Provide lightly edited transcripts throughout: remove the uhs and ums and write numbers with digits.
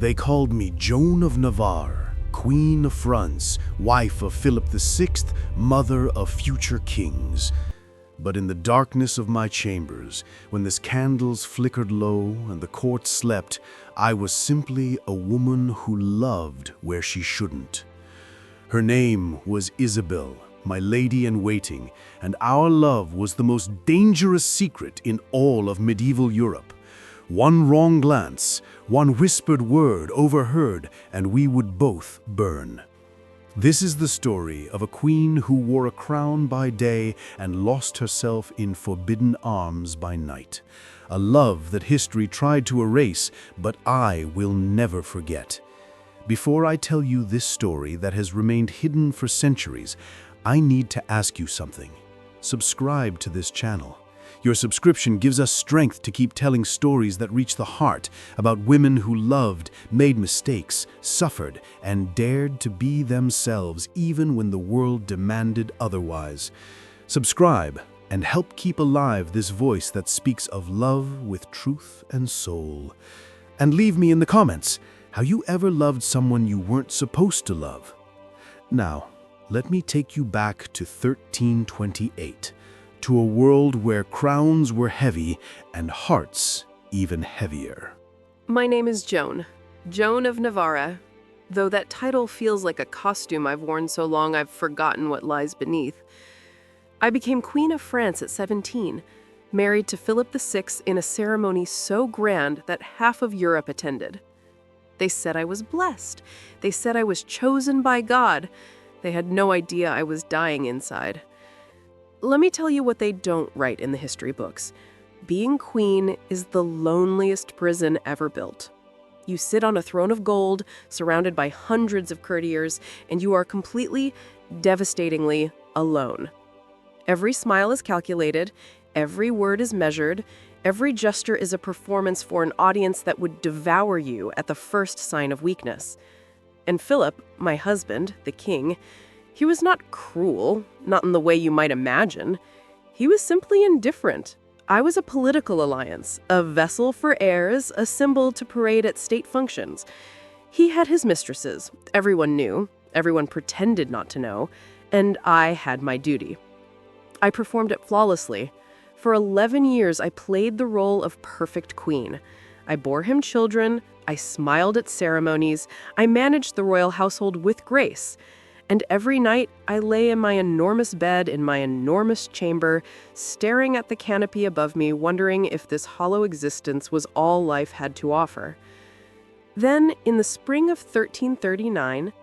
They called me Joan of Navarre, Queen of France, wife of Philip VI, mother of future kings. But in the darkness of my chambers, when the candles flickered low and the court slept, I was simply a woman who loved where she shouldn't. Her name was Isabel, my lady-in-waiting, and our love was the most dangerous secret in all of medieval Europe. One wrong glance, one whispered word overheard, and we would both burn. This is the story of a queen who wore a crown by day and lost herself in forbidden arms by night. A love that history tried to erase, but I will never forget. Before I tell you this story that has remained hidden for centuries, I need to ask you something. Subscribe to this channel. Your subscription gives us strength to keep telling stories that reach the heart about women who loved, made mistakes, suffered, and dared to be themselves even when the world demanded otherwise. Subscribe and help keep alive this voice that speaks of love with truth and soul. And leave me in the comments how you ever loved someone you weren't supposed to love. Now, let me take you back to 1328. To a world where crowns were heavy and hearts even heavier. My name is Joan of Navarre, though that title feels like a costume I've worn so long I've forgotten what lies beneath. I became Queen of France at 17, married to Philip VI in a ceremony so grand that half of Europe attended. They said I was blessed. They said I was chosen by God. They had no idea I was dying inside. Let me tell you what they don't write in the history books. Being queen is the loneliest prison ever built. You sit on a throne of gold, surrounded by hundreds of courtiers, and you are completely, devastatingly alone. Every smile is calculated, every word is measured, every gesture is a performance for an audience that would devour you at the first sign of weakness. And Philip, my husband, the king, he was not cruel, not in the way you might imagine. He was simply indifferent. I was a political alliance, a vessel for heirs, a symbol to parade at state functions. He had his mistresses. Everyone knew. Everyone pretended not to know. And I had my duty. I performed it flawlessly. For 11 years, I played the role of perfect queen. I bore him children. I smiled at ceremonies. I managed the royal household with grace. And every night, I lay in my enormous bed in my enormous chamber, staring at the canopy above me, wondering if this hollow existence was all life had to offer. Then, in the spring of 1339,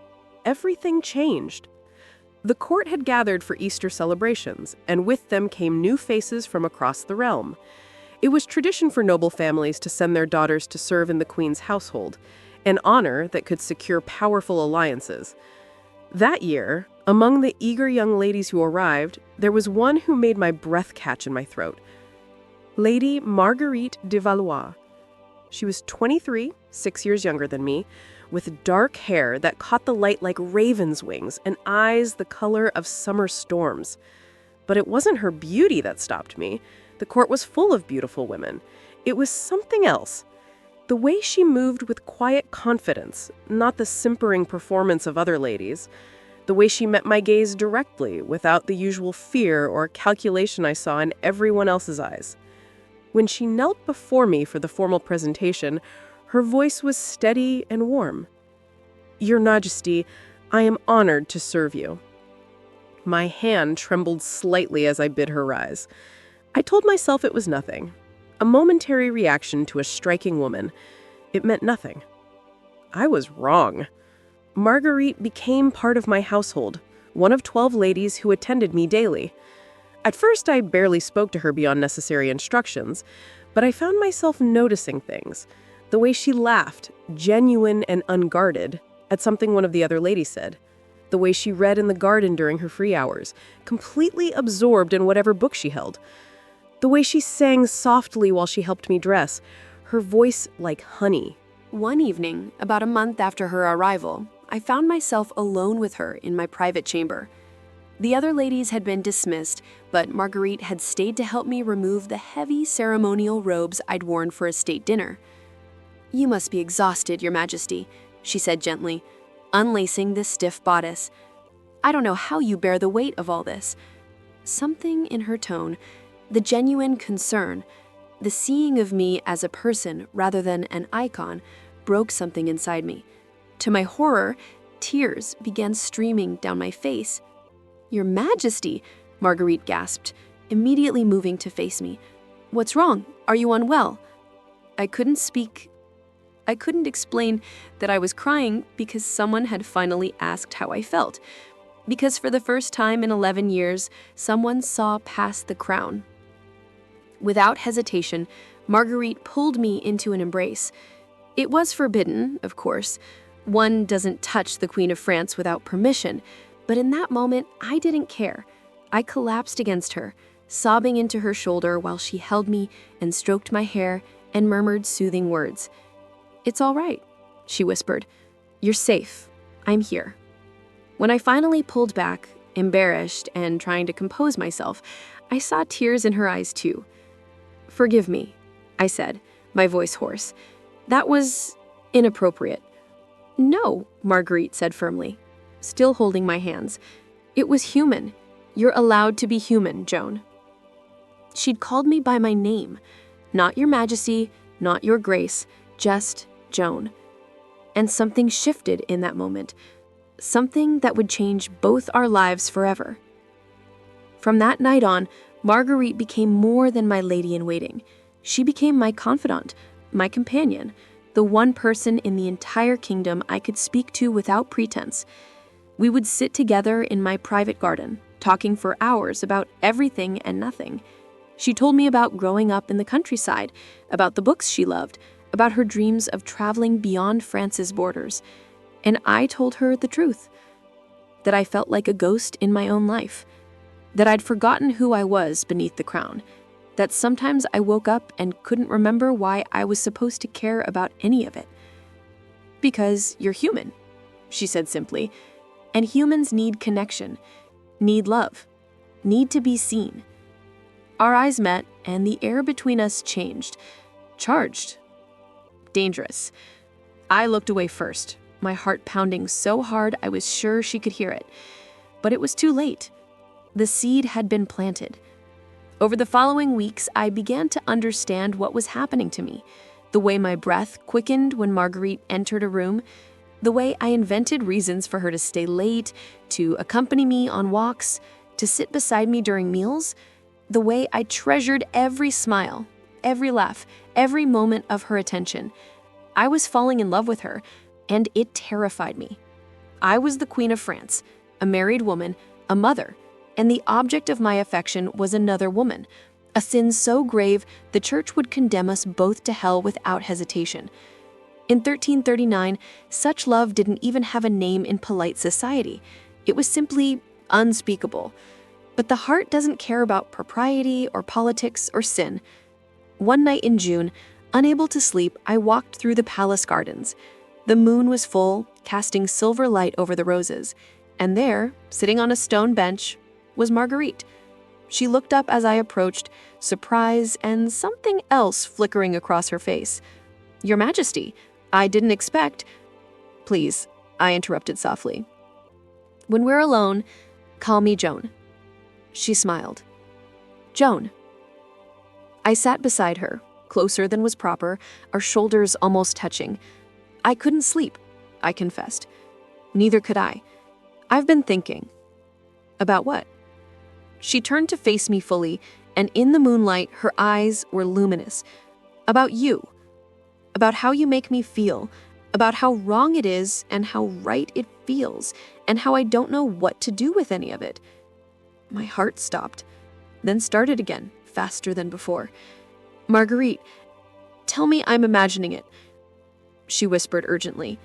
everything changed. The court had gathered for Easter celebrations, and with them came new faces from across the realm. It was tradition for noble families to send their daughters to serve in the queen's household, an honor that could secure powerful alliances. That year, among the eager young ladies who arrived, there was one who made my breath catch in my throat. Lady Marguerite de Valois. She was 23, 6 years younger than me, with dark hair that caught the light like raven's wings and eyes the color of summer storms. But it wasn't her beauty that stopped me. The court was full of beautiful women. It was something else. The way she moved with quiet confidence, not the simpering performance of other ladies. The way she met my gaze directly, without the usual fear or calculation I saw in everyone else's eyes. When she knelt before me for the formal presentation, her voice was steady and warm. "Your Majesty, I am honored to serve you." My hand trembled slightly as I bid her rise. I told myself it was nothing. A momentary reaction to a striking woman. It meant nothing. I was wrong. Marguerite became part of my household, one of 12 ladies who attended me daily. At first, I barely spoke to her beyond necessary instructions, but I found myself noticing things. The way she laughed, genuine and unguarded, at something one of the other ladies said. The way she read in the garden during her free hours, completely absorbed in whatever book she held. The way she sang softly while she helped me dress, her voice like honey. One evening, about a month after her arrival, I found myself alone with her in my private chamber. The other ladies had been dismissed, but Marguerite had stayed to help me remove the heavy ceremonial robes I'd worn for a state dinner. "You must be exhausted, Your Majesty," she said gently, unlacing the stiff bodice. "I don't know how you bear the weight of all this." Something in her tone, the genuine concern, the seeing of me as a person rather than an icon, broke something inside me. To my horror, tears began streaming down my face. "Your Majesty," Marguerite gasped, immediately moving to face me. "What's wrong? Are you unwell?" I couldn't speak. I couldn't explain that I was crying because someone had finally asked how I felt. Because for the first time in 11 years, someone saw past the crown. Without hesitation, Marguerite pulled me into an embrace. It was forbidden, of course. One doesn't touch the Queen of France without permission, but in that moment, I didn't care. I collapsed against her, sobbing into her shoulder while she held me and stroked my hair and murmured soothing words. "It's all right," she whispered. "You're safe. I'm here." When I finally pulled back, embarrassed and trying to compose myself, I saw tears in her eyes too. "Forgive me," I said, my voice hoarse. "That was inappropriate." "No," Marguerite said firmly, still holding my hands. "It was human. You're allowed to be human, Joan." She'd called me by my name. Not Your Majesty, not Your Grace, just Joan. And something shifted in that moment. Something that would change both our lives forever. From that night on, Marguerite became more than my lady-in-waiting. She became my confidant, my companion, the one person in the entire kingdom I could speak to without pretense. We would sit together in my private garden, talking for hours about everything and nothing. She told me about growing up in the countryside, about the books she loved, about her dreams of traveling beyond France's borders. And I told her the truth, that I felt like a ghost in my own life, that I'd forgotten who I was beneath the crown, that sometimes I woke up and couldn't remember why I was supposed to care about any of it. "Because you're human," she said simply, "and humans need connection, need love, need to be seen." Our eyes met, and the air between us changed, charged, dangerous. I looked away first, my heart pounding so hard I was sure she could hear it. But it was too late. The seed had been planted. Over the following weeks, I began to understand what was happening to me, the way my breath quickened when Marguerite entered a room, the way I invented reasons for her to stay late, to accompany me on walks, to sit beside me during meals, the way I treasured every smile, every laugh, every moment of her attention. I was falling in love with her, and it terrified me. I was the Queen of France, a married woman, a mother, and the object of my affection was another woman, a sin so grave the church would condemn us both to hell without hesitation. In 1339, such love didn't even have a name in polite society. It was simply unspeakable. But the heart doesn't care about propriety or politics or sin. One night in June, unable to sleep, I walked through the palace gardens. The moon was full, casting silver light over the roses. And there, sitting on a stone bench, was Marguerite. She looked up as I approached, surprise and something else flickering across her face. "Your Majesty, I didn't expect—" "Please," I interrupted softly. "When we're alone, call me Joan." She smiled. "Joan." I sat beside her, closer than was proper, our shoulders almost touching. I couldn't sleep, I confessed. Neither could I. "I've been thinking." "About what?" She turned to face me fully, and in the moonlight, her eyes were luminous. "About you. About how you make me feel. About how wrong it is and how right it feels, and how I don't know what to do with any of it." My heart stopped, then started again, faster than before. "Marguerite, tell me I'm imagining it," she whispered urgently.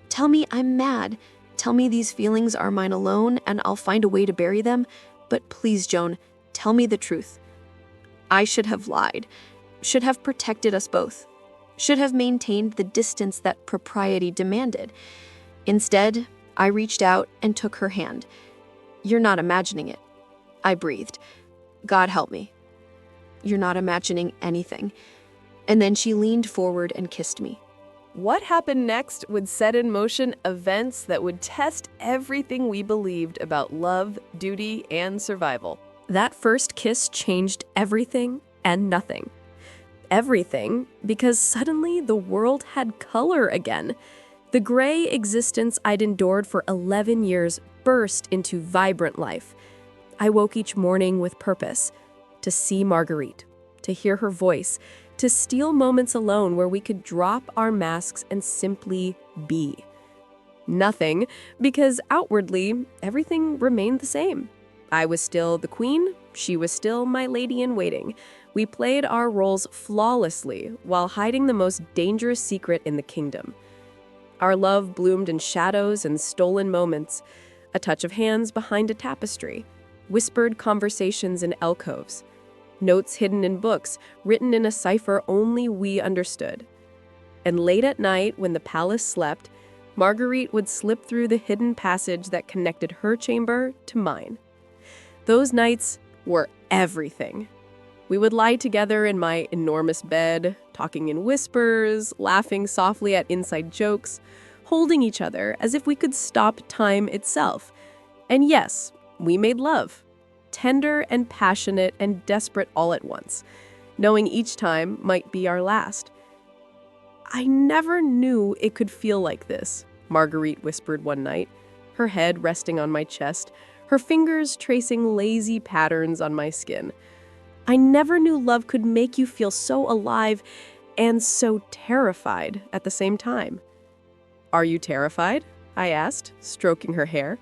"Tell me I'm mad. Tell me these feelings are mine alone and I'll find a way to bury them. But please, Joan, tell me the truth. I should have lied, should have protected us both, should have maintained the distance that propriety demanded. Instead, I reached out and took her hand. You're not imagining it. I breathed. God help me. You're not imagining anything. And then she leaned forward and kissed me. What happened next would set in motion events that would test everything we believed about love, duty, and survival. That first kiss changed everything and nothing. Everything, because suddenly the world had color again. The gray existence I'd endured for 11 years burst into vibrant life. I woke each morning with purpose, to see Marguerite, to hear her voice, to steal moments alone where we could drop our masks and simply be. Nothing, because outwardly, everything remained the same. I was still the queen, she was still my lady-in-waiting. We played our roles flawlessly while hiding the most dangerous secret in the kingdom. Our love bloomed in shadows and stolen moments, a touch of hands behind a tapestry, whispered conversations in alcoves, notes hidden in books, written in a cipher only we understood. And late at night, when the palace slept, Marguerite would slip through the hidden passage that connected her chamber to mine. Those nights were everything. We would lie together in my enormous bed, talking in whispers, laughing softly at inside jokes, holding each other as if we could stop time itself. And yes, we made love, tender and passionate and desperate all at once, knowing each time might be our last. "I never knew it could feel like this," Marguerite whispered one night, her head resting on my chest, her fingers tracing lazy patterns on my skin. "I never knew love could make you feel so alive and so terrified at the same time." "Are you terrified?" I asked, stroking her hair.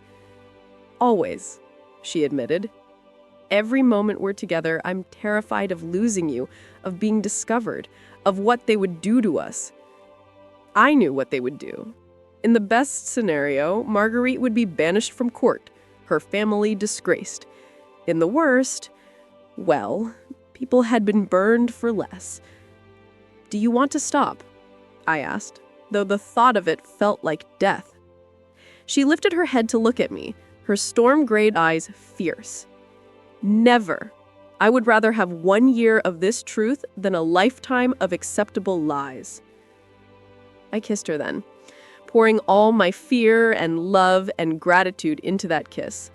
"Always," she admitted. "Every moment we're together, I'm terrified of losing you, of being discovered, of what they would do to us." I knew what they would do. In the best scenario, Marguerite would be banished from court, her family disgraced. In the worst, well, people had been burned for less. "Do you want to stop?" I asked, though the thought of it felt like death. She lifted her head to look at me, her storm-grayed eyes fierce. "Never. I would rather have 1 year of this truth than a lifetime of acceptable lies." I kissed her then, pouring all my fear and love and gratitude into that kiss.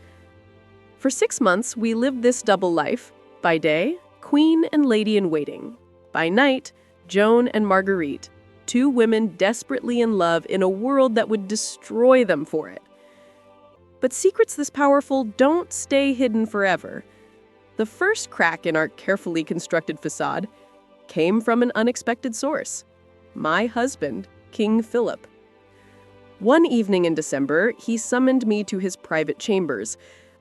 For 6 months, we lived this double life. By day, queen and lady-in-waiting. By night, Joan and Marguerite, 2 women desperately in love in a world that would destroy them for it. But secrets this powerful don't stay hidden forever. The first crack in our carefully constructed facade came from an unexpected source: my husband, King Philip. One evening in December, he summoned me to his private chambers.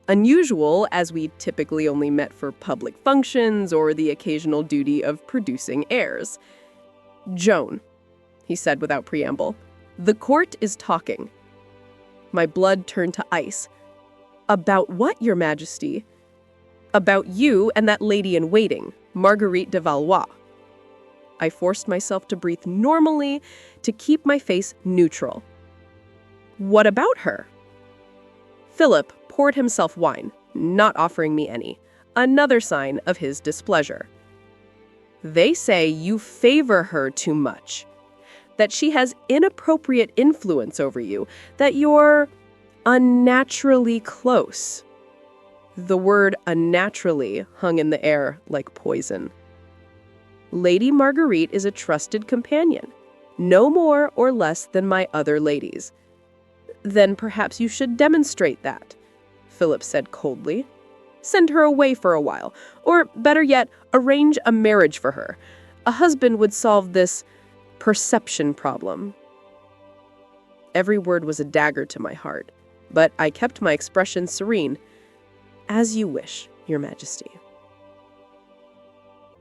Unusual, as we typically only met for public functions or the occasional duty of producing heirs. "Joan," he said without preamble, "the court is talking." My blood turned to ice. "About what, Your Majesty?" "About you and that lady-in-waiting, Marguerite de Valois." I forced myself to breathe normally, to keep my face neutral. "What about her?" Philip poured himself wine, not offering me any, another sign of his displeasure. "They say you favor her too much, that she has inappropriate influence over you, that you're unnaturally close." The word unnaturally hung in the air like poison. Lady Marguerite is a trusted companion, no more or less than my other ladies. "Then perhaps you should demonstrate that," Philip said coldly. "Send her away for a while, or better yet, arrange a marriage for her. A husband would solve this perception problem." Every word was a dagger to my heart, but I kept my expression serene. "As you wish, Your Majesty."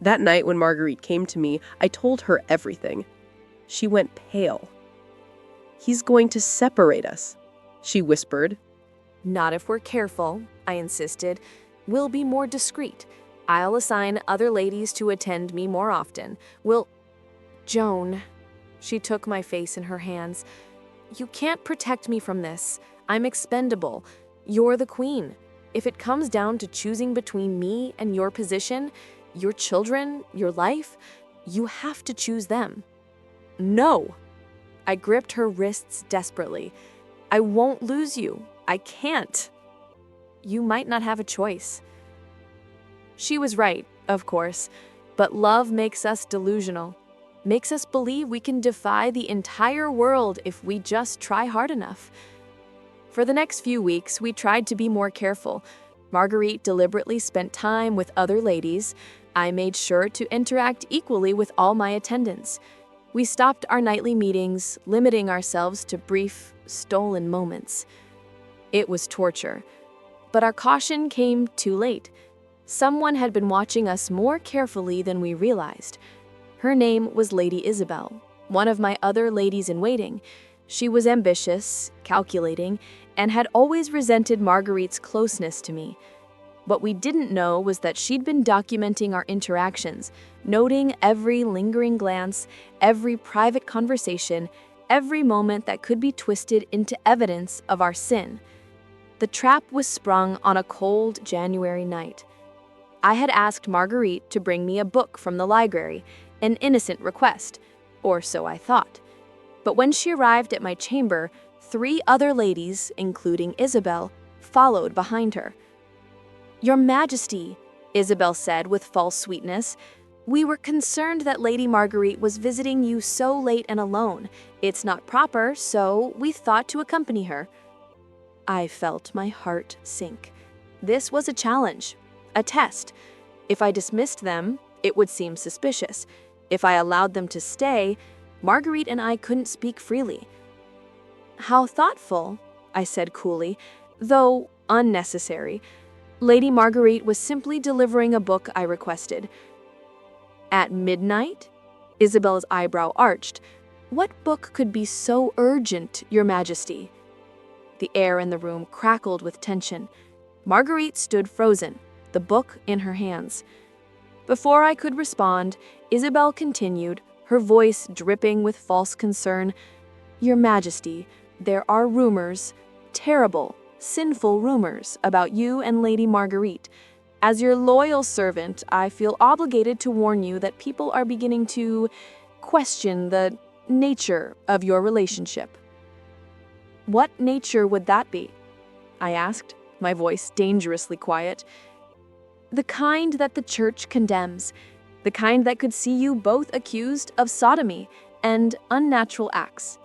That night when Marguerite came to me, I told her everything. She went pale. "He's going to separate us," she whispered. "Not if we're careful," I insisted. "We'll be more discreet. I'll assign other ladies to attend me more often. We'll—" "Joan," she took my face in her hands, "you can't protect me from this. I'm expendable. You're the queen. If it comes down to choosing between me and your position, your children, your life, you have to choose them." "No!" I gripped her wrists desperately. I won't lose you. I can't. You might not have a choice. She was right, of course, but love makes us delusional, makes us believe we can defy the entire world if we just try hard enough. For the next few weeks, we tried to be more careful. Marguerite deliberately spent time with other ladies. I made sure to interact equally with all my attendants. We stopped our nightly meetings, limiting ourselves to brief, stolen moments. It was torture. But our caution came too late. Someone had been watching us more carefully than we realized. Her name was Lady Isabel, one of my other ladies-in-waiting. She was ambitious, calculating, and had always resented Marguerite's closeness to me. What we didn't know was that she'd been documenting our interactions, noting every lingering glance, every private conversation, every moment that could be twisted into evidence of our sin. The trap was sprung on a cold January night. I had asked Marguerite to bring me a book from the library, an innocent request, or so I thought. But when she arrived at my chamber, 3 other ladies, including Isabel, followed behind her. "Your Majesty," Isabel said with false sweetness, "we were concerned that Lady Marguerite was visiting you so late and alone. It's not proper, so we thought to accompany her." I felt my heart sink. This was a challenge, a test. If I dismissed them, it would seem suspicious. If I allowed them to stay, Marguerite and I couldn't speak freely. "How thoughtful," I said coolly, though unnecessary. Lady Marguerite was simply delivering a book I requested. "At midnight?" Isabel's eyebrow arched. "What book could be so urgent, Your Majesty?" The air in the room crackled with tension. Marguerite stood frozen, the book in her hands. Before I could respond, Isabel continued, her voice dripping with false concern. "Your Majesty, there are rumors, terrible, sinful rumors, about you and Lady Marguerite. As your loyal servant, I feel obligated to warn you that people are beginning to question the nature of your relationship." "What nature would that be?" I asked, my voice dangerously quiet. "The kind that the Church condemns, the kind that could see you both accused of sodomy and unnatural acts."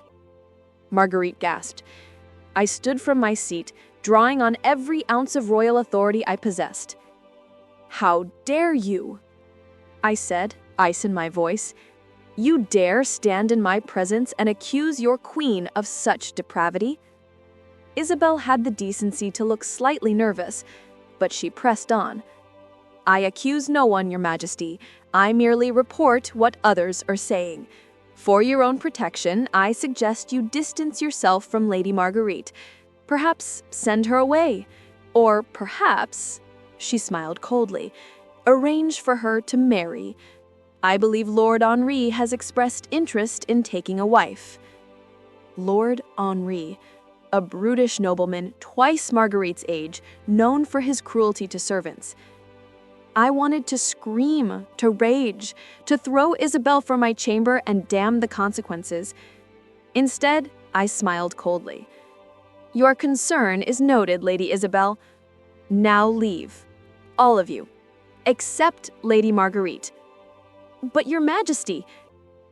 Marguerite gasped. I stood from my seat, drawing on every ounce of royal authority I possessed. "How dare you?" I said, ice in my voice. "You dare stand in my presence and accuse your queen of such depravity?" Isabel had the decency to look slightly nervous, but she pressed on. "I accuse no one, Your Majesty. I merely report what others are saying. For your own protection, I suggest you distance yourself from Lady Marguerite. Perhaps send her away. Or perhaps," she smiled coldly, "arrange for her to marry. I believe Lord Henri has expressed interest in taking a wife." Lord Henri, a brutish nobleman twice Marguerite's age, known for his cruelty to servants. I wanted to scream, to rage, to throw Isabel from my chamber and damn the consequences. Instead, I smiled coldly. "Your concern is noted, Lady Isabel. Now leave. All of you. Except Lady Marguerite." "But Your Majesty—"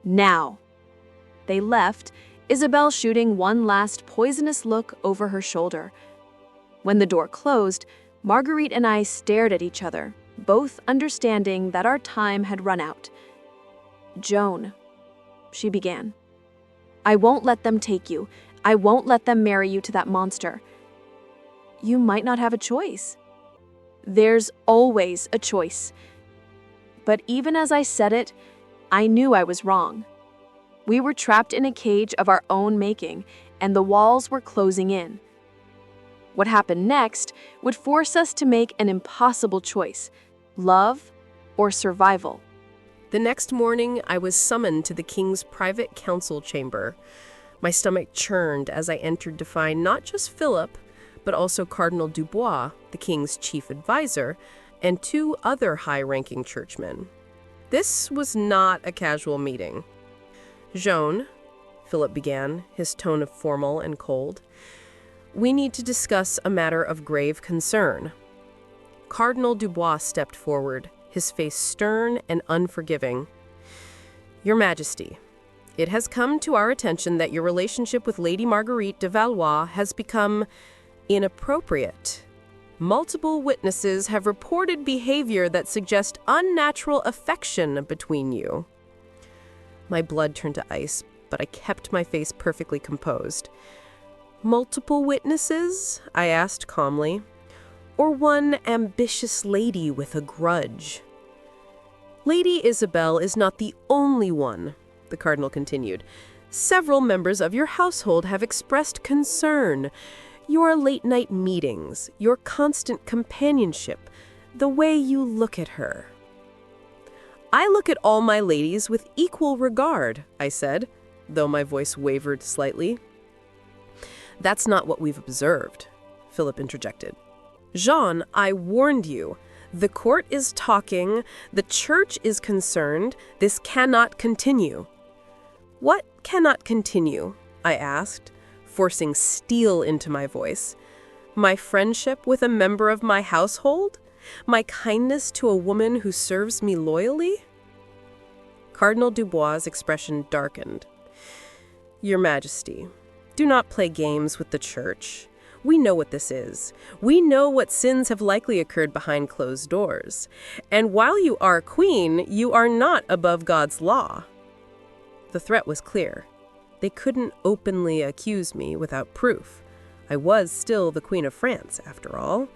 "Now." They left, Isabel shooting one last poisonous look over her shoulder. When the door closed, Marguerite and I stared at each other, both understanding that our time had run out. "Joan," she began, "I won't let them take you. I won't let them marry you to that monster." "You might not have a choice." "There's always a choice." But even as I said it, I knew I was wrong. We were trapped in a cage of our own making, and the walls were closing in. What happened next would force us to make an impossible choice: love or survival. The next morning, I was summoned to the king's private council chamber. My stomach churned as I entered to find not just Philip, but also Cardinal Dubois, the king's chief advisor, and 2 other high-ranking churchmen. This was not a casual meeting. Joan, Philip began, his tone formal and cold. "We need to discuss a matter of grave concern." Cardinal Dubois stepped forward, his face stern and unforgiving. "Your Majesty, it has come to our attention that your relationship with Lady Marguerite de Valois has become inappropriate. Multiple witnesses have reported behavior that suggests unnatural affection between you." My blood turned to ice, but I kept my face perfectly composed. "Multiple witnesses?" I asked calmly. "Or one ambitious lady with a grudge?" "Lady Isabel is not the only one," the Cardinal continued. "Several members of your household have expressed concern. Your late-night meetings, your constant companionship, the way you look at her." "I look at all my ladies with equal regard," I said, though my voice wavered slightly. "That's not what we've observed," Philip interjected. "Jean, I warned you. The court is talking, the church is concerned, this cannot continue." "What cannot continue?" I asked, forcing steel into my voice. "My friendship with a member of my household? My kindness to a woman who serves me loyally?" Cardinal Dubois' expression darkened. "Your Majesty, do not play games with the church. We know what this is. We know what sins have likely occurred behind closed doors. And while you are queen, you are not above God's law." The threat was clear. They couldn't openly accuse me without proof. I was still the Queen of France, after all.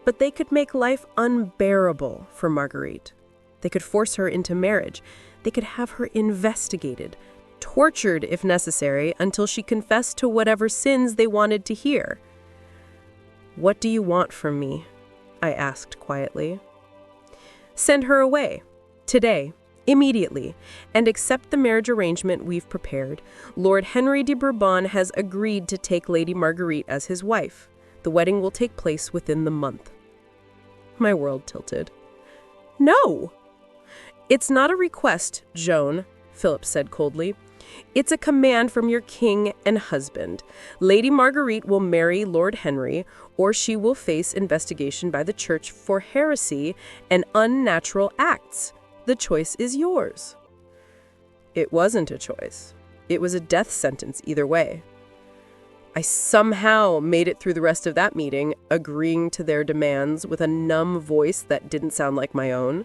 But they could make life unbearable for Marguerite. They could force her into marriage. They could have her investigated, tortured if necessary, until she confessed to whatever sins they wanted to hear. "What do you want from me?" I asked quietly. "Send her away. Today. Immediately. And accept the marriage arrangement we've prepared. Lord Henry de Bourbon has agreed to take Lady Marguerite as his wife. The wedding will take place within the month." My world tilted. "No!" "It's not a request, Joan," Philip said coldly. "It's a command from your king and husband. Lady Marguerite will marry Lord Henry, or she will face investigation by the church for heresy and unnatural acts. The choice is yours." It wasn't a choice. It was a death sentence either way. I somehow made it through the rest of that meeting, agreeing to their demands with a numb voice that didn't sound like my own.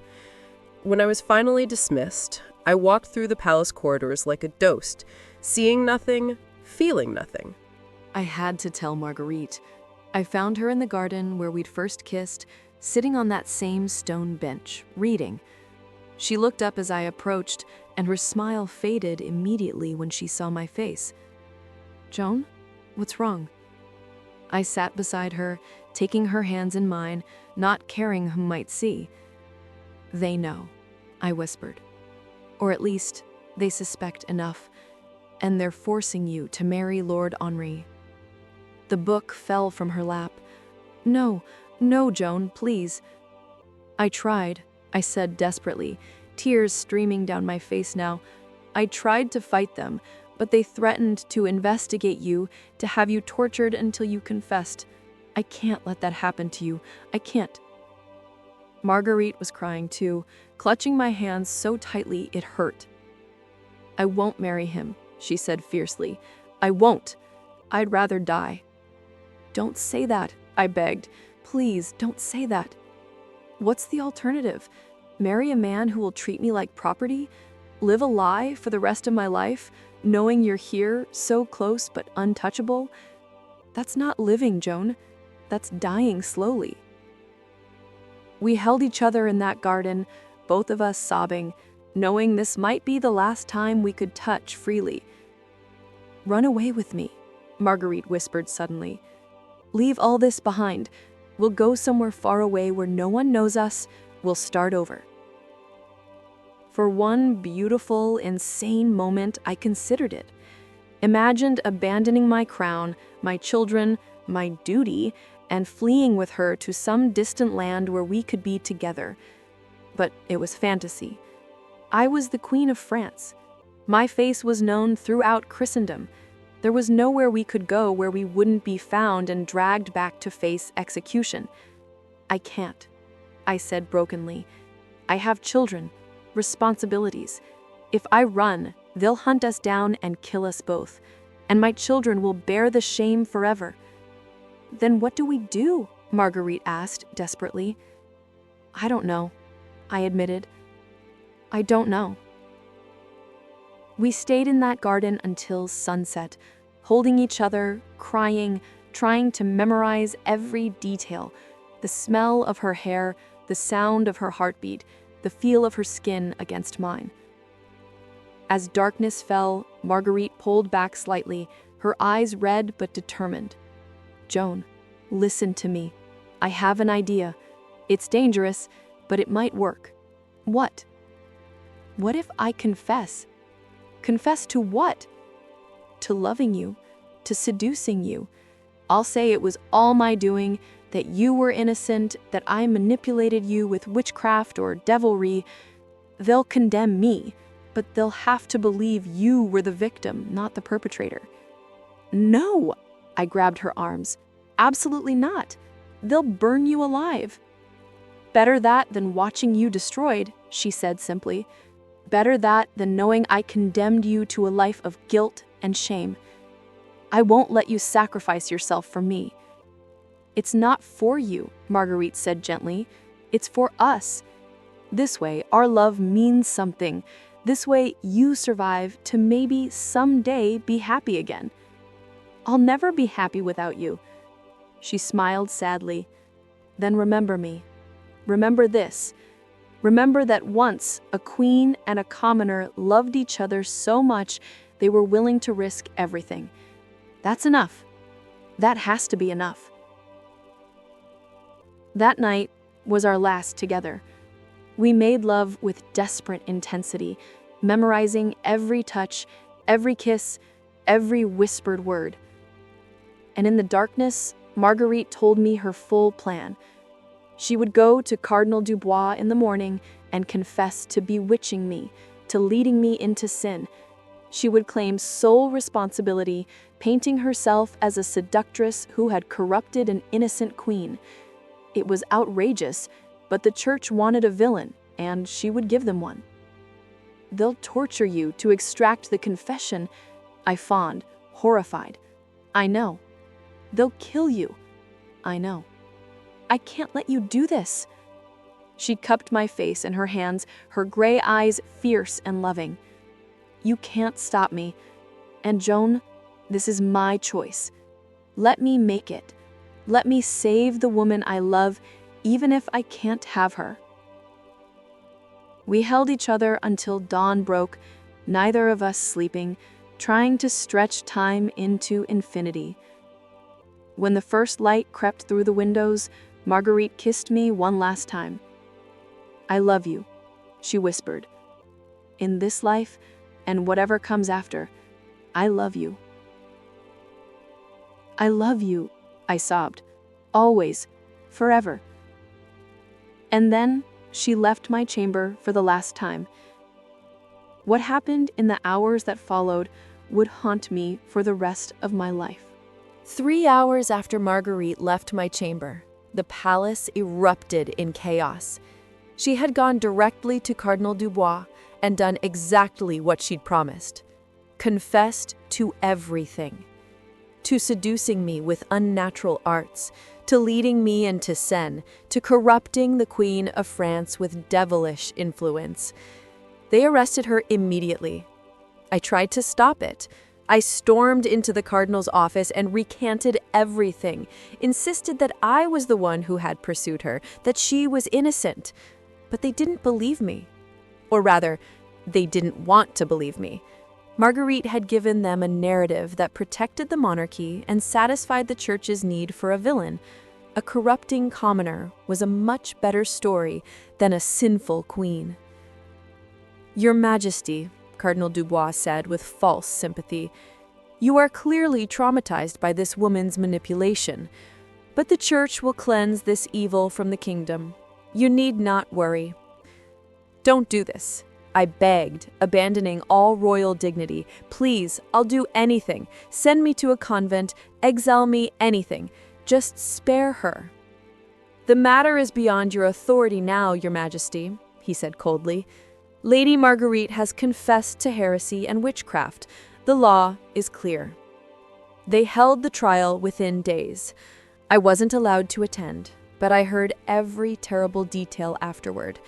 When I was finally dismissed, I walked through the palace corridors like a ghost, seeing nothing, feeling nothing. I had to tell Marguerite. I found her in the garden where we'd first kissed, sitting on that same stone bench, reading. She looked up as I approached, and her smile faded immediately when she saw my face. "Joan, what's wrong?" I sat beside her, taking her hands in mine, not caring who might see. "They know," I whispered. "Or at least, they suspect enough, and they're forcing you to marry Lord Henri." The book fell from her lap. "No, no, Joan, please." "I tried," I said desperately, tears streaming down my face now. "I tried to fight them, but they threatened to investigate you, to have you tortured until you confessed. I can't let that happen to you. I can't." Marguerite was crying too, clutching my hands so tightly it hurt. "I won't marry him," she said fiercely. "I won't. I'd rather die." "Don't say that," I begged. "Please, don't say that." "What's the alternative? Marry a man who will treat me like property? Live a lie for the rest of my life, knowing you're here, so close but untouchable? That's not living, Joan. That's dying slowly." We held each other in that garden, both of us sobbing, knowing this might be the last time we could touch freely. "Run away with me," Marguerite whispered suddenly. "Leave all this behind. We'll go somewhere far away where no one knows us. We'll start over." For one beautiful, insane moment, I considered it. Imagined abandoning my crown, my children, my duty, and fleeing with her to some distant land where we could be together. But it was fantasy. I was the Queen of France. My face was known throughout Christendom. There was nowhere we could go where we wouldn't be found and dragged back to face execution. I can't, I said brokenly. I have children, responsibilities. If I run, they'll hunt us down and kill us both, and my children will bear the shame forever. Then what do we do? Marguerite asked desperately. I don't know, I admitted. I don't know. We stayed in that garden until sunset, holding each other, crying, trying to memorize every detail. The smell of her hair, the sound of her heartbeat, the feel of her skin against mine. As darkness fell, Marguerite pulled back slightly, her eyes red but determined. Joan, listen to me. I have an idea. It's dangerous, but it might work. What? What if I confess? Confess to what? To loving you, to seducing you. I'll say it was all my doing, that you were innocent, that I manipulated you with witchcraft or devilry. They'll condemn me, but they'll have to believe you were the victim, not the perpetrator. No, I grabbed her arms. Absolutely not. They'll burn you alive. Better that than watching you destroyed, she said simply. Better that than knowing I condemned you to a life of guilt and shame. I won't let you sacrifice yourself for me. It's not for you, Marguerite said gently. It's for us. This way, our love means something. This way, you survive to maybe someday be happy again. I'll never be happy without you. She smiled sadly. Then remember me. Remember this. Remember that once a queen and a commoner loved each other so much they were willing to risk everything. That's enough. That has to be enough. That night was our last together. We made love with desperate intensity, memorizing every touch, every kiss, every whispered word. And in the darkness, Marguerite told me her full plan. She would go to Cardinal Dubois in the morning and confess to bewitching me, to leading me into sin. She would claim sole responsibility, painting herself as a seductress who had corrupted an innocent queen. It was outrageous, but the church wanted a villain, and she would give them one. They'll torture you to extract the confession, I fawned, horrified. I know. They'll kill you. I know. I can't let you do this. She cupped my face in her hands, her gray eyes fierce and loving. You can't stop me. And Joan, this is my choice. Let me make it. Let me save the woman I love, even if I can't have her. We held each other until dawn broke, neither of us sleeping, trying to stretch time into infinity. When the first light crept through the windows, Marguerite kissed me one last time. I love you, she whispered. In this life, and whatever comes after, I love you. I love you, I sobbed. Always, forever. And then she left my chamber for the last time. What happened in the hours that followed would haunt me for the rest of my life. 3 hours after Marguerite left my chamber, the palace erupted in chaos. She had gone directly to Cardinal Dubois and done exactly what she'd promised. Confessed to everything. To seducing me with unnatural arts, to leading me into sin, to corrupting the Queen of France with devilish influence. They arrested her immediately. I tried to stop it. I stormed into the cardinal's office and recanted everything, insisted that I was the one who had pursued her, that she was innocent. But they didn't believe me. Or rather, they didn't want to believe me. Marguerite had given them a narrative that protected the monarchy and satisfied the church's need for a villain. A corrupting commoner was a much better story than a sinful queen. Your Majesty, Cardinal Dubois said with false sympathy, you are clearly traumatized by this woman's manipulation, but the church will cleanse this evil from the kingdom. You need not worry. Don't do this. I begged, abandoning all royal dignity. Please, I'll do anything. Send me to a convent, exile me, anything. Just spare her. The matter is beyond your authority now, Your Majesty, he said coldly. Lady Marguerite has confessed to heresy and witchcraft. The law is clear. They held the trial within days. I wasn't allowed to attend, but I heard every terrible detail afterward.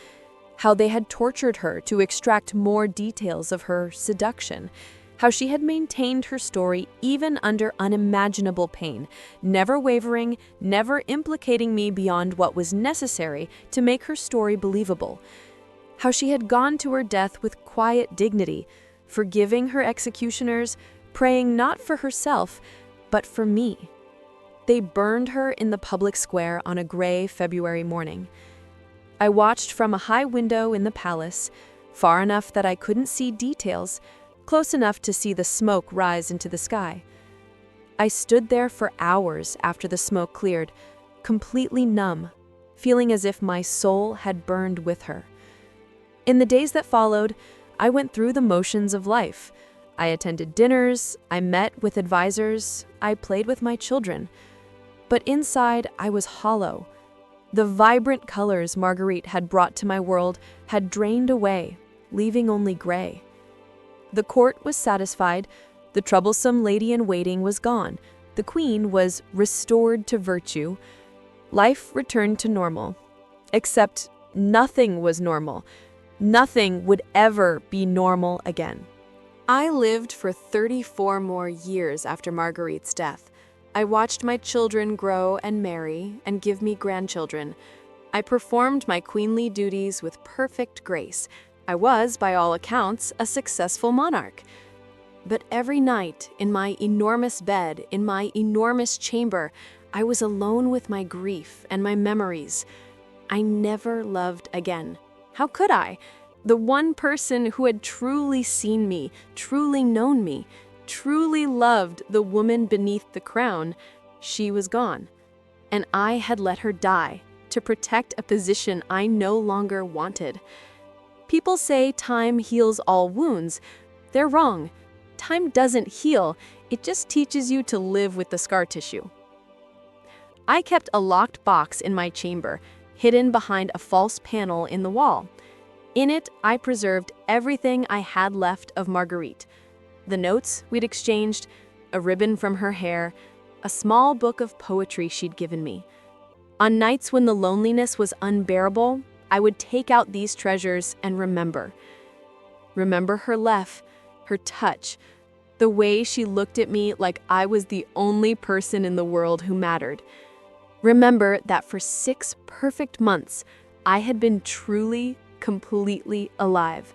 How they had tortured her to extract more details of her seduction. How she had maintained her story even under unimaginable pain, never wavering, never implicating me beyond what was necessary to make her story believable. How she had gone to her death with quiet dignity, forgiving her executioners, praying not for herself, but for me. They burned her in the public square on a gray February morning. I watched from a high window in the palace, far enough that I couldn't see details, close enough to see the smoke rise into the sky. I stood there for hours after the smoke cleared, completely numb, feeling as if my soul had burned with her. In the days that followed, I went through the motions of life. I attended dinners, I met with advisors, I played with my children. But inside, I was hollow. The vibrant colors Marguerite had brought to my world had drained away, leaving only gray. The court was satisfied, the troublesome lady-in-waiting was gone, the queen was restored to virtue. Life returned to normal. Except nothing was normal. Nothing would ever be normal again. I lived for 34 more years after Marguerite's death. I watched my children grow and marry and give me grandchildren. I performed my queenly duties with perfect grace. I was, by all accounts, a successful monarch. But every night, in my enormous bed, in my enormous chamber, I was alone with my grief and my memories. I never loved again. How could I? The one person who had truly seen me, truly known me, truly loved the woman beneath the crown, she was gone. And I had let her die to protect a position I no longer wanted. People say time heals all wounds. They're wrong. Time doesn't heal, it just teaches you to live with the scar tissue. I kept a locked box in my chamber, hidden behind a false panel in the wall. In it, I preserved everything I had left of Marguerite. The notes we'd exchanged, a ribbon from her hair, a small book of poetry she'd given me. On nights when the loneliness was unbearable, I would take out these treasures and remember. Remember her laugh, her touch, the way she looked at me like I was the only person in the world who mattered. Remember that for 6 perfect months, I had been truly, completely alive.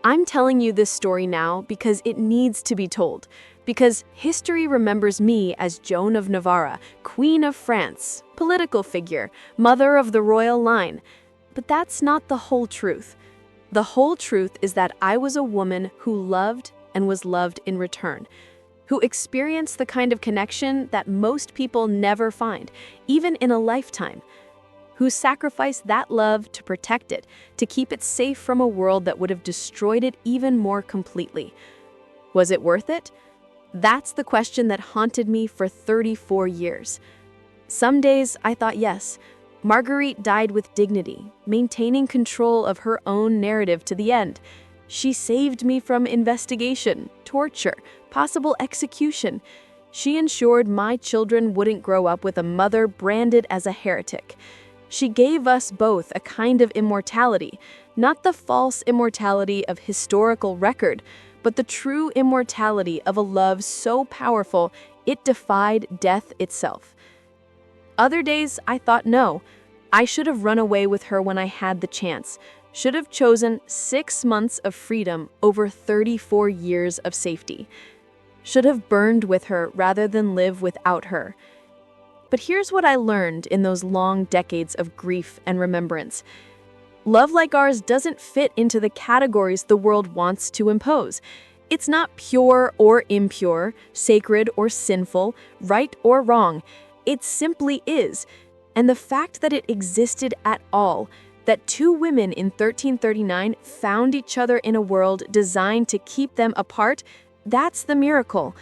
I'm telling you this story now because it needs to be told, because history remembers me as Joan of Navarre, Queen of France, political figure, mother of the royal line. But that's not the whole truth. The whole truth is that I was a woman who loved and was loved in return, who experienced the kind of connection that most people never find, even in a lifetime, who sacrificed that love to protect it, to keep it safe from a world that would have destroyed it even more completely. Was it worth it? That's the question that haunted me for 34 years. Some days I thought yes. Marguerite died with dignity, maintaining control of her own narrative to the end. She saved me from investigation, torture, possible execution. She ensured my children wouldn't grow up with a mother branded as a heretic. She gave us both a kind of immortality, not the false immortality of historical record, but the true immortality of a love so powerful it defied death itself. Other days I thought no, I should have run away with her when I had the chance, should have chosen 6 months of freedom over 34 years of safety, should have burned with her rather than live without her. But here's what I learned in those long decades of grief and remembrance. Love like ours doesn't fit into the categories the world wants to impose. It's not pure or impure, sacred or sinful, right or wrong. It simply is. And the fact that it existed at all, that two women in 1339 found each other in a world designed to keep them apart, that's the miracle.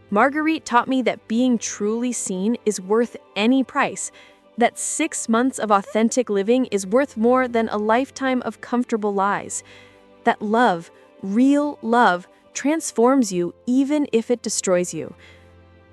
Marguerite taught me that being truly seen is worth any price, that 6 months of authentic living is worth more than a lifetime of comfortable lies, that love, real love, transforms you even if it destroys you.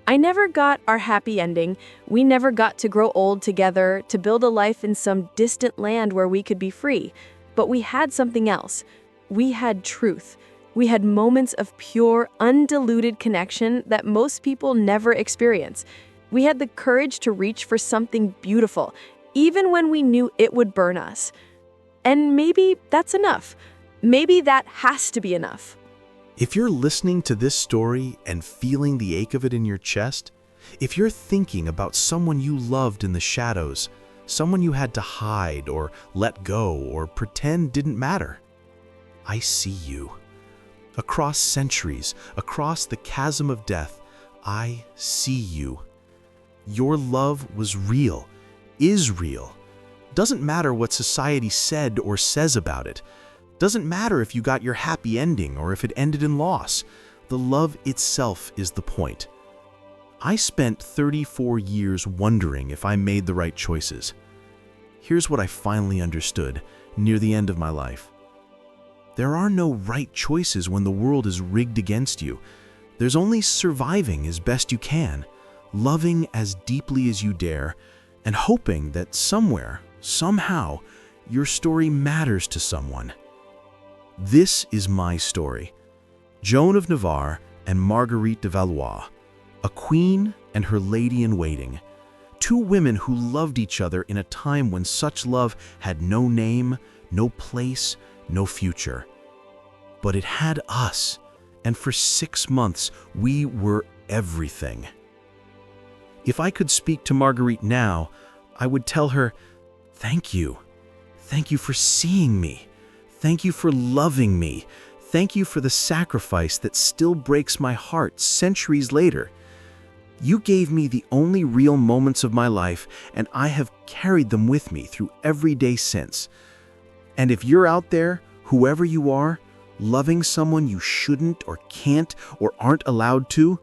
I never got our happy ending. We never got to grow old together, to build a life in some distant land where we could be free. But we had something else. We had truth. We had moments of pure, undiluted connection that most people never experience. We had the courage to reach for something beautiful, even when we knew it would burn us. And maybe that's enough. Maybe that has to be enough. If you're listening to this story and feeling the ache of it in your chest, if you're thinking about someone you loved in the shadows, someone you had to hide or let go or pretend didn't matter, I see you. Across centuries, across the chasm of death, I see you. Your love was real, is real. Doesn't matter what society said or says about it. Doesn't matter if you got your happy ending or if it ended in loss. The love itself is the point. I spent 34 years wondering if I made the right choices. Here's what I finally understood near the end of my life. There are no right choices when the world is rigged against you. There's only surviving as best you can, loving as deeply as you dare, and hoping that somewhere, somehow, your story matters to someone. This is my story. Joan of Navarre and Marguerite de Valois, a queen and her lady-in-waiting. Two women who loved each other in a time when such love had no name, no place, no future. But it had us, and for 6 months we were everything. If I could speak to Marguerite now, I would tell her, thank you. Thank you for seeing me. Thank you for loving me. Thank you for the sacrifice that still breaks my heart centuries later. You gave me the only real moments of my life, and I have carried them with me through every day since. And if you're out there, whoever you are, loving someone you shouldn't or can't or aren't allowed to,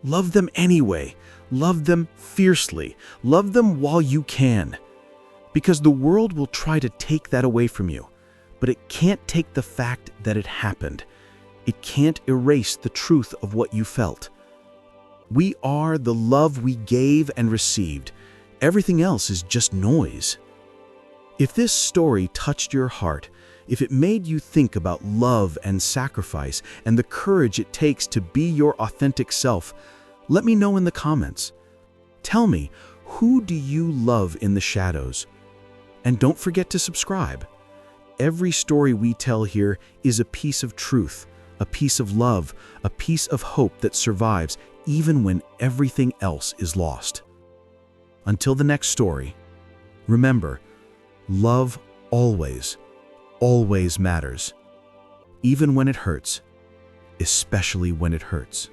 love them anyway. Love them fiercely. Love them while you can. Because the world will try to take that away from you. But it can't take the fact that it happened. It can't erase the truth of what you felt. We are the love we gave and received. Everything else is just noise. If this story touched your heart, if it made you think about love and sacrifice and the courage it takes to be your authentic self, let me know in the comments. Tell me, who do you love in the shadows? And don't forget to subscribe. Every story we tell here is a piece of truth, a piece of love, a piece of hope that survives even when everything else is lost. Until the next story, remember, love always, always matters. Even when it hurts, especially when it hurts.